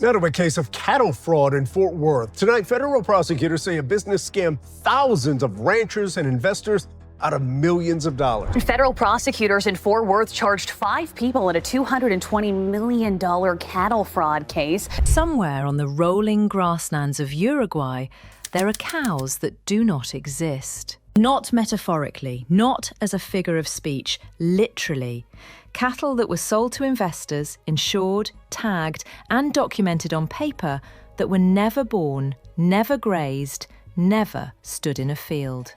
Now to a case of cattle fraud in Fort Worth. Tonight, federal prosecutors say a business scammed thousands of ranchers and investors out of millions of dollars. Federal prosecutors in Fort Worth charged 5 people in a $220 million cattle fraud case. Somewhere on the rolling grasslands of Uruguay, there are cows that do not exist. Not metaphorically, not as a figure of speech, literally. Cattle that were sold to investors, insured, tagged, and documented on paper that were never born, never grazed, never stood in a field.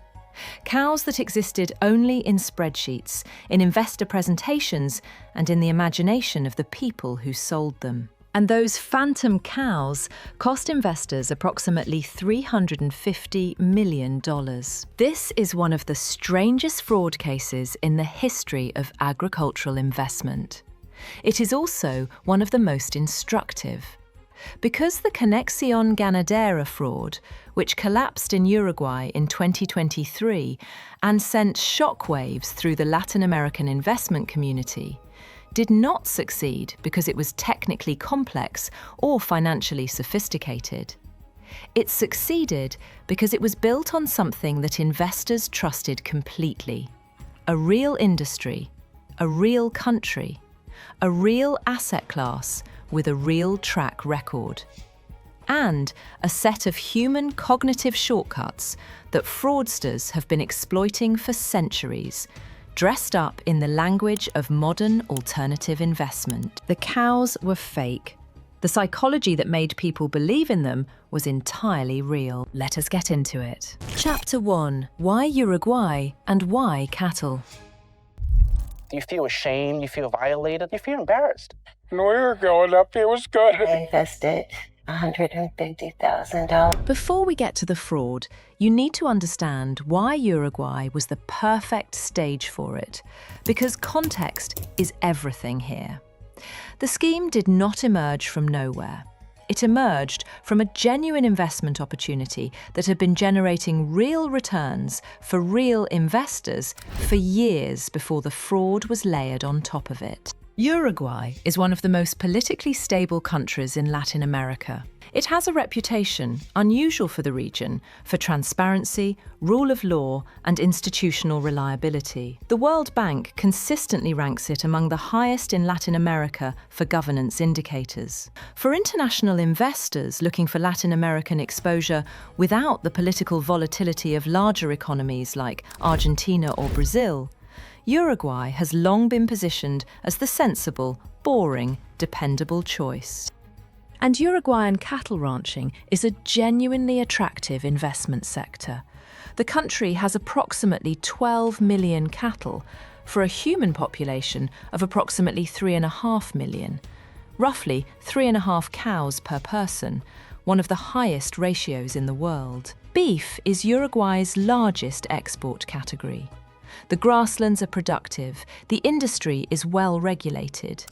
Cows that existed only in spreadsheets, in investor presentations, and in the imagination of the people who sold them. And those phantom cows cost investors approximately $350 million. This is one of the strangest fraud cases in the history of agricultural investment. It is also one of the most instructive. Because the Conexión Ganadera fraud, which collapsed in Uruguay in 2023 and sent shockwaves through the Latin American investment community, did not succeed because it was technically complex or financially sophisticated. It succeeded because it was built on something that investors trusted completely: a real industry, a real country, a real asset class with a real track record, and a set of human cognitive shortcuts that fraudsters have been exploiting for centuries, dressed up in the language of modern alternative investment. The cows were fake. The psychology that made people believe in them was entirely real. Let us get into it. Chapter 1. Why Uruguay and why cattle? Do you feel ashamed? You feel violated? You feel embarrassed? When we were growing up, it was good. I invested $150,000. Before we get to the fraud, you need to understand why Uruguay was the perfect stage for it, because context is everything here. The scheme did not emerge from nowhere. It emerged from a genuine investment opportunity that had been generating real returns for real investors for years before the fraud was layered on top of it. Uruguay is one of the most politically stable countries in Latin America. It has a reputation, unusual for the region, for transparency, rule of law, and institutional reliability. The World Bank consistently ranks it among the highest in Latin America for governance indicators. For international investors looking for Latin American exposure without the political volatility of larger economies like Argentina or Brazil, Uruguay has long been positioned as the sensible, boring, dependable choice. And Uruguayan cattle ranching is a genuinely attractive investment sector. The country has approximately 12 million cattle for a human population of approximately 3.5 million, roughly 3.5 cows per person, one of the highest ratios in the world. Beef is Uruguay's largest export category. The grasslands are productive, the industry is well regulated.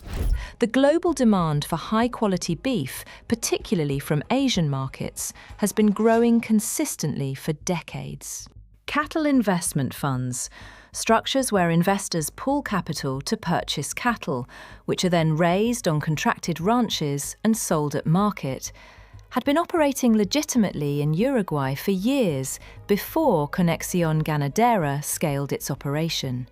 The global demand for high-quality beef, particularly from Asian markets, has been growing consistently for decades. Cattle investment funds, structures where investors pool capital to purchase cattle, which are then raised on contracted ranches and sold at market, had been operating legitimately in Uruguay for years before Conexión Ganadera scaled its operation.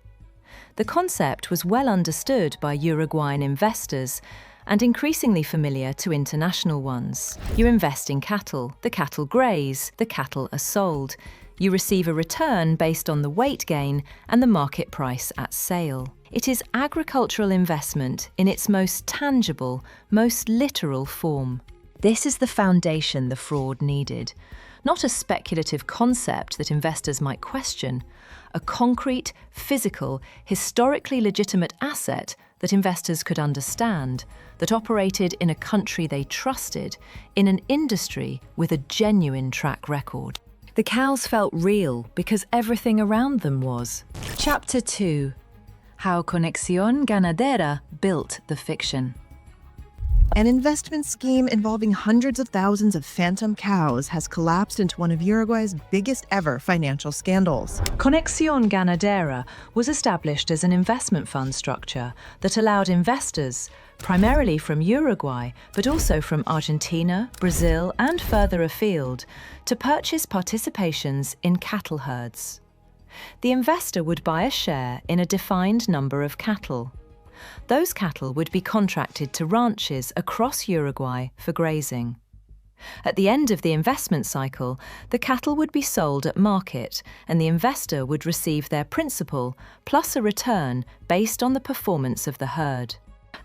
The concept was well understood by Uruguayan investors and increasingly familiar to international ones. You invest in cattle, the cattle graze, the cattle are sold. You receive a return based on the weight gain and the market price at sale. It is agricultural investment in its most tangible, most literal form. This is the foundation the fraud needed. Not a speculative concept that investors might question, a concrete, physical, historically legitimate asset that investors could understand, that operated in a country they trusted, in an industry with a genuine track record. The cows felt real because everything around them was. Chapter 2. How Conexión Ganadera built the fiction. An investment scheme involving hundreds of thousands of phantom cows has collapsed into one of Uruguay's biggest ever financial scandals. Conexión Ganadera was established as an investment fund structure that allowed investors, primarily from Uruguay, but also from Argentina, Brazil, and further afield, to purchase participations in cattle herds. The investor would buy a share in a defined number of cattle. Those cattle would be contracted to ranches across Uruguay for grazing. At the end of the investment cycle, the cattle would be sold at market, and the investor would receive their principal plus a return based on the performance of the herd.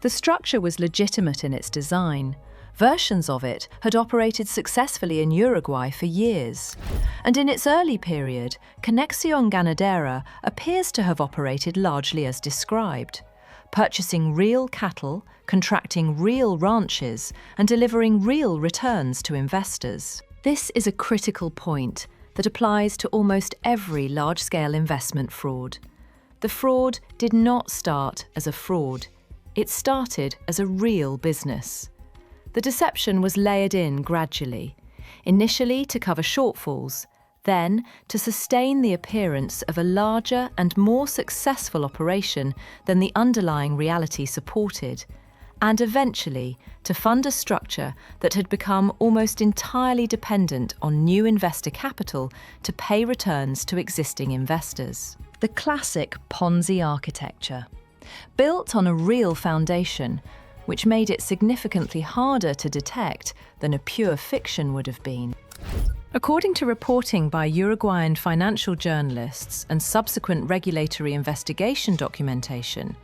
The structure was legitimate in its design. Versions of it had operated successfully in Uruguay for years. And in its early period, Conexión Ganadera appears to have operated largely as described, purchasing real cattle, contracting real ranches, and delivering real returns to investors. This is a critical point that applies to almost every large-scale investment fraud. The fraud did not start as a fraud. It started as a real business. The deception was layered in gradually, initially to cover shortfalls, then to sustain the appearance of a larger and more successful operation than the underlying reality supported, and eventually to fund a structure that had become almost entirely dependent on new investor capital to pay returns to existing investors. The classic Ponzi architecture, built on a real foundation, which made it significantly harder to detect than a pure fiction would have been. According to reporting by Uruguayan financial journalists and subsequent regulatory investigation documentation,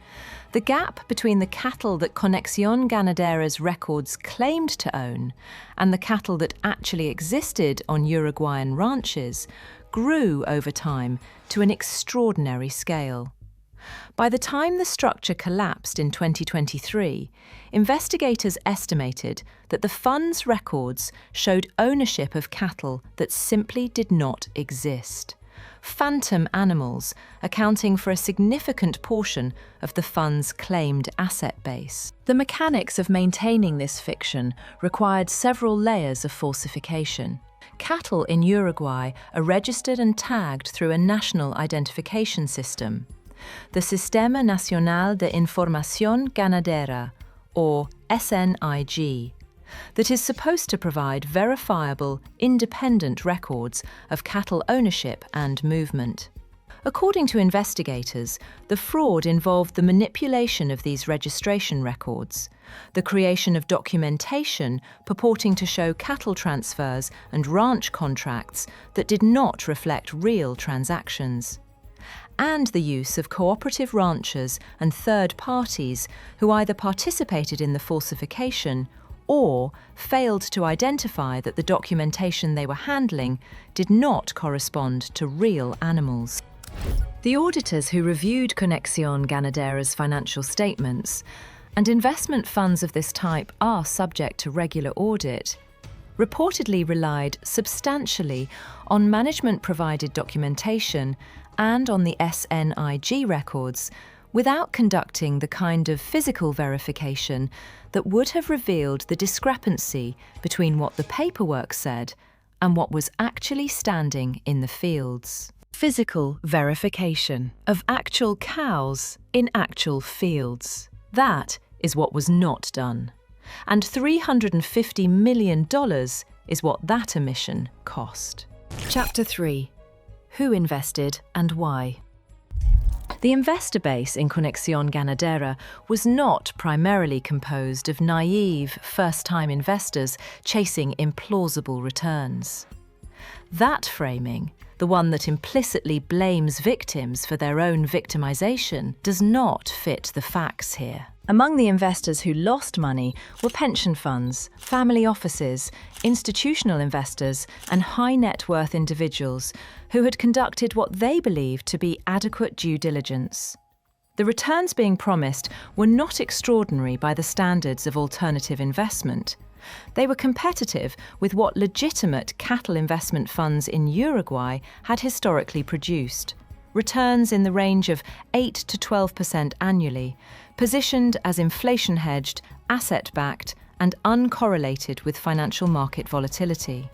the gap between the cattle that Conexión Ganadera's records claimed to own and the cattle that actually existed on Uruguayan ranches grew over time to an extraordinary scale. By the time the structure collapsed in 2023, investigators estimated that the fund's records showed ownership of cattle that simply did not exist. Phantom animals accounting for a significant portion of the fund's claimed asset base. The mechanics of maintaining this fiction required several layers of falsification. Cattle in Uruguay are registered and tagged through a national identification system, the Sistema Nacional de Información Ganadera, or SNIG, that is supposed to provide verifiable, independent records of cattle ownership and movement. According to investigators, the fraud involved the manipulation of these registration records, the creation of documentation purporting to show cattle transfers and ranch contracts that did not reflect real transactions, and the use of cooperative ranchers and third parties who either participated in the falsification or failed to identify that the documentation they were handling did not correspond to real animals. The auditors who reviewed Conexión Ganadera's financial statements, and investment funds of this type are subject to regular audit, reportedly relied substantially on management-provided documentation and on the SNIG records, without conducting the kind of physical verification that would have revealed the discrepancy between what the paperwork said and what was actually standing in the fields. Physical verification of actual cows in actual fields. That is what was not done. And $350 million is what that omission cost. Chapter 3. Who invested and why? The investor base in Conexión Ganadera was not primarily composed of naive, first-time investors chasing implausible returns. That framing, the one that implicitly blames victims for their own victimization, does not fit the facts here. Among the investors who lost money were pension funds, family offices, institutional investors, and high-net-worth individuals who had conducted what they believed to be adequate due diligence. The returns being promised were not extraordinary by the standards of alternative investment. They were competitive with what legitimate cattle investment funds in Uruguay had historically produced. Returns in the range of 8 to 12% annually, positioned as inflation-hedged, asset-backed, and uncorrelated with financial market volatility.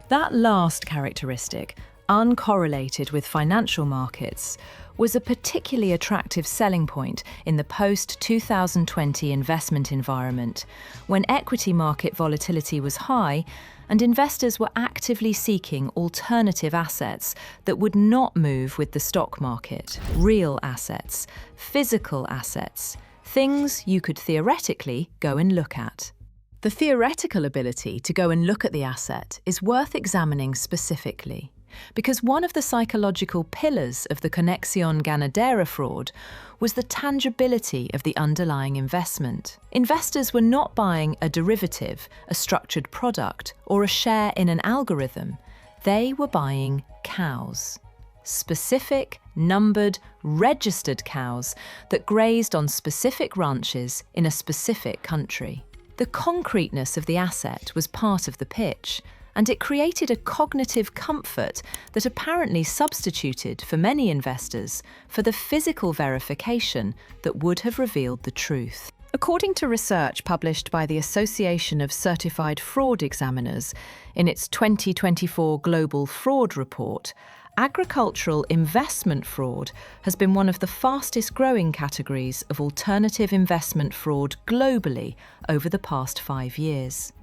That last characteristic, uncorrelated with financial markets, was a particularly attractive selling point in the post-2020 investment environment, when equity market volatility was high and investors were actively seeking alternative assets that would not move with the stock market. Real assets, physical assets, things you could theoretically go and look at. The theoretical ability to go and look at the asset is worth examining specifically, because one of the psychological pillars of the Conexión Ganadera fraud was the tangibility of the underlying investment. Investors were not buying a derivative, a structured product, or a share in an algorithm. They were buying cows. Specific, numbered, registered cows that grazed on specific ranches in a specific country. The concreteness of the asset was part of the pitch, and it created a cognitive comfort that apparently substituted for many investors for the physical verification that would have revealed the truth. According to research published by the Association of Certified Fraud Examiners in its 2024 Global Fraud Report, agricultural investment fraud has been one of the fastest growing categories of alternative investment fraud globally over the past 5 years.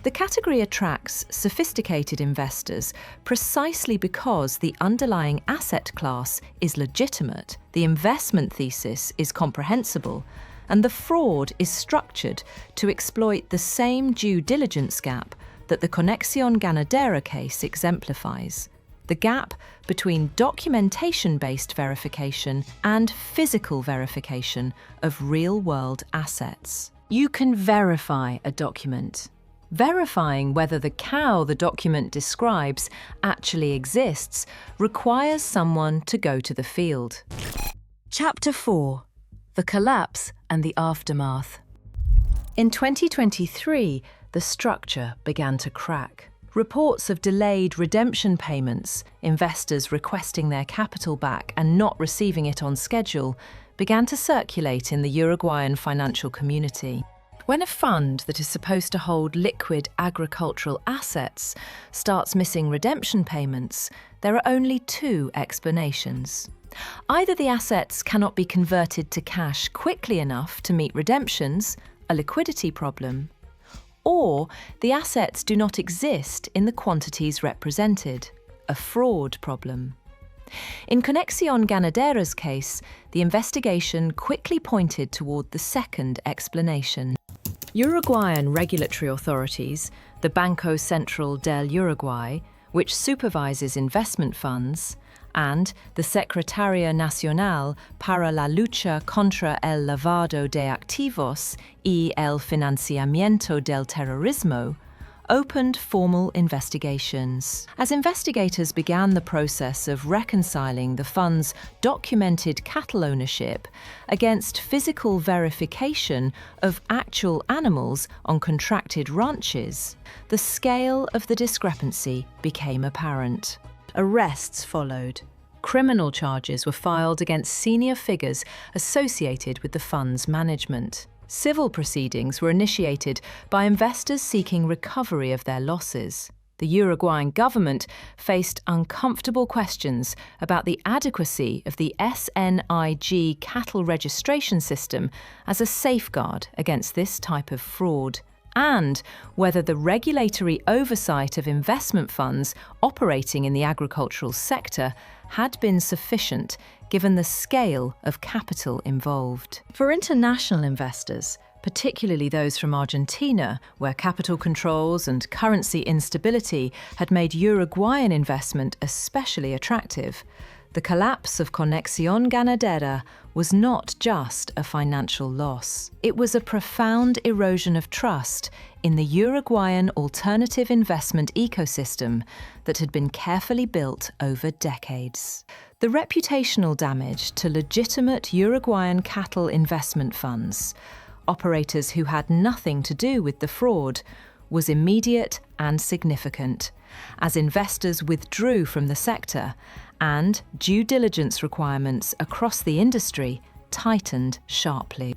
The category attracts sophisticated investors precisely because the underlying asset class is legitimate, the investment thesis is comprehensible, and the fraud is structured to exploit the same due diligence gap that the Conexión Ganadera case exemplifies. The gap between documentation-based verification and physical verification of real-world assets. You can verify a document. Verifying whether the cow the document describes actually exists requires someone to go to the field. Chapter 4: The Collapse and the Aftermath. In 2023, the structure began to crack. Reports of delayed redemption payments, investors requesting their capital back and not receiving it on schedule, began to circulate in the Uruguayan financial community. When a fund that is supposed to hold liquid agricultural assets starts missing redemption payments, there are only two explanations. Either the assets cannot be converted to cash quickly enough to meet redemptions, a liquidity problem, or the assets do not exist in the quantities represented, a fraud problem. In Conexión Ganadera's case, the investigation quickly pointed toward the second explanation. Uruguayan regulatory authorities, the Banco Central del Uruguay, which supervises investment funds, and the Secretaría Nacional para la Lucha contra el Lavado de Activos y el Financiamiento del Terrorismo, opened formal investigations. As investigators began the process of reconciling the fund's documented cattle ownership against physical verification of actual animals on contracted ranches, the scale of the discrepancy became apparent. Arrests followed. Criminal charges were filed against senior figures associated with the fund's management. Civil proceedings were initiated by investors seeking recovery of their losses. The Uruguayan government faced uncomfortable questions about the adequacy of the SNIG cattle registration system as a safeguard against this type of fraud, and whether the regulatory oversight of investment funds operating in the agricultural sector had been sufficient given the scale of capital involved. For international investors, particularly those from Argentina, where capital controls and currency instability had made Uruguayan investment especially attractive, the collapse of Conexión Ganadera was not just a financial loss. It was a profound erosion of trust in the Uruguayan alternative investment ecosystem that had been carefully built over decades. The reputational damage to legitimate Uruguayan cattle investment funds, operators who had nothing to do with the fraud, was immediate and significant, as investors withdrew from the sector and due diligence requirements across the industry tightened sharply.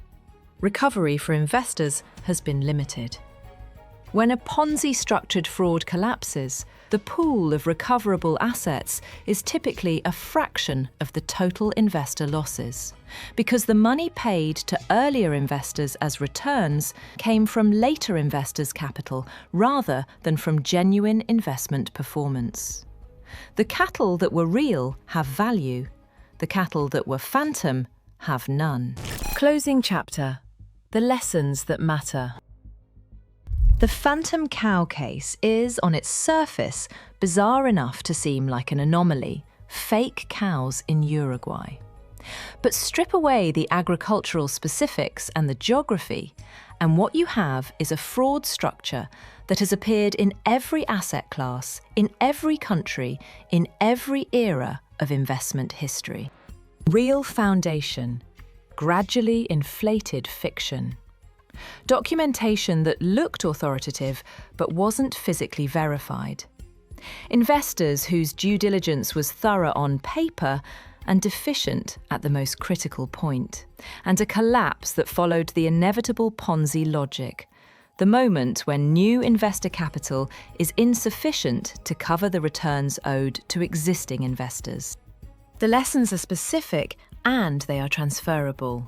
Recovery for investors has been limited. When a Ponzi-structured fraud collapses, the pool of recoverable assets is typically a fraction of the total investor losses, because the money paid to earlier investors as returns came from later investors' capital rather than from genuine investment performance. The cattle that were real have value. The cattle that were phantom have none. Closing chapter. The lessons that matter. The phantom cow case is, on its surface, bizarre enough to seem like an anomaly: fake cows in Uruguay. But strip away the agricultural specifics and the geography, and what you have is a fraud structure that has appeared in every asset class, in every country, in every era of investment history. Real foundation, gradually inflated fiction. Documentation that looked authoritative but wasn't physically verified. Investors whose due diligence was thorough on paper and deficient at the most critical point. And a collapse that followed the inevitable Ponzi logic, the moment when new investor capital is insufficient to cover the returns owed to existing investors. The lessons are specific and they are transferable.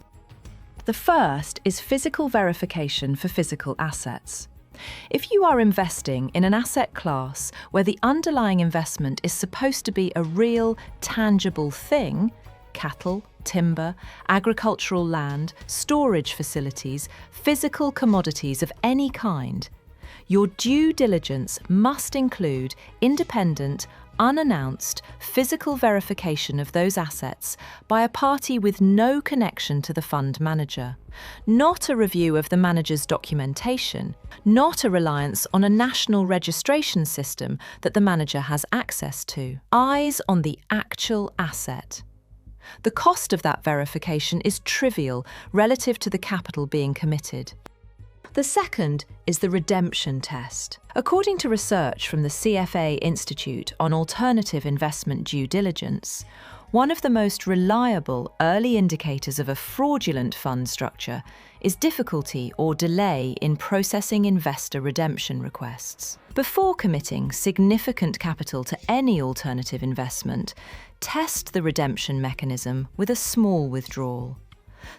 The first is physical verification for physical assets. If you are investing in an asset class where the underlying investment is supposed to be a real, tangible thing, cattle, timber, agricultural land, storage facilities, physical commodities of any kind, your due diligence must include independent, unannounced physical verification of those assets by a party with no connection to the fund manager, not a review of the manager's documentation, not a reliance on a national registration system that the manager has access to. Eyes on the actual asset. The cost of that verification is trivial relative to the capital being committed. The second is the redemption test. According to research from the CFA Institute on Alternative Investment Due Diligence, one of the most reliable early indicators of a fraudulent fund structure is difficulty or delay in processing investor redemption requests. Before committing significant capital to any alternative investment, test the redemption mechanism with a small withdrawal.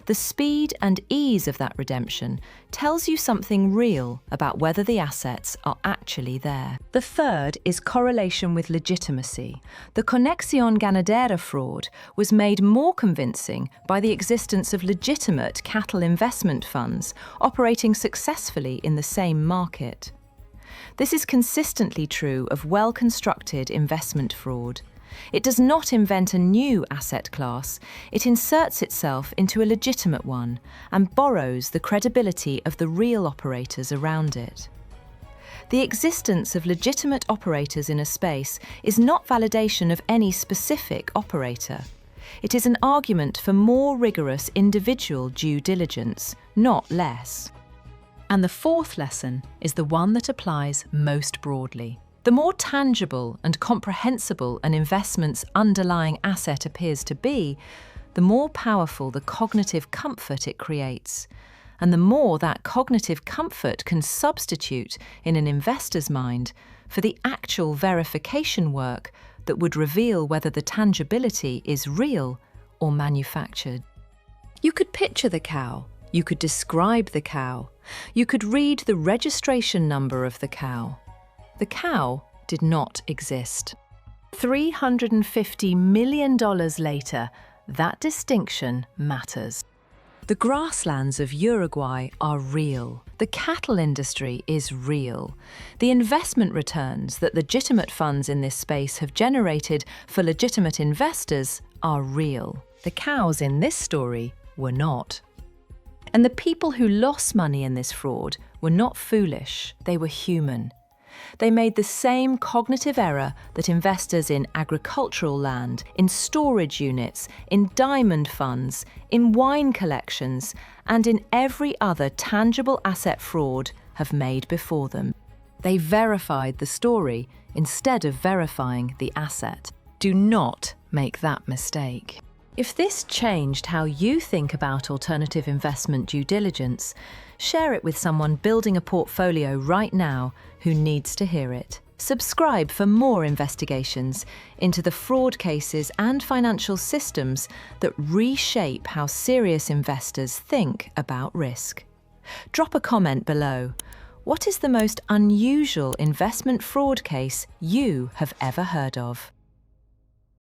The speed and ease of that redemption tells you something real about whether the assets are actually there. The third is correlation with legitimacy. The Conexión Ganadera fraud was made more convincing by the existence of legitimate cattle investment funds operating successfully in the same market. This is consistently true of well-constructed investment fraud. It does not invent a new asset class, it inserts itself into a legitimate one and borrows the credibility of the real operators around it. The existence of legitimate operators in a space is not validation of any specific operator. It is an argument for more rigorous individual due diligence, not less. And the fourth lesson is the one that applies most broadly. The more tangible and comprehensible an investment's underlying asset appears to be, the more powerful the cognitive comfort it creates, and the more that cognitive comfort can substitute in an investor's mind for the actual verification work that would reveal whether the tangibility is real or manufactured. You could picture the cow, you could describe the cow, you could read the registration number of the cow. The cow did not exist. $350 million later, that distinction matters. The grasslands of Uruguay are real. The cattle industry is real. The investment returns that legitimate funds in this space have generated for legitimate investors are real. The cows in this story were not. And the people who lost money in this fraud were not foolish, they were human. They made the same cognitive error that investors in agricultural land, in storage units, in diamond funds, in wine collections, and in every other tangible asset fraud have made before them. They verified the story instead of verifying the asset. Do not make that mistake. If this changed how you think about alternative investment due diligence, share it with someone building a portfolio right now who needs to hear it. Subscribe for more investigations into the fraud cases and financial systems that reshape how serious investors think about risk. Drop a comment below. What is the most unusual investment fraud case you have ever heard of?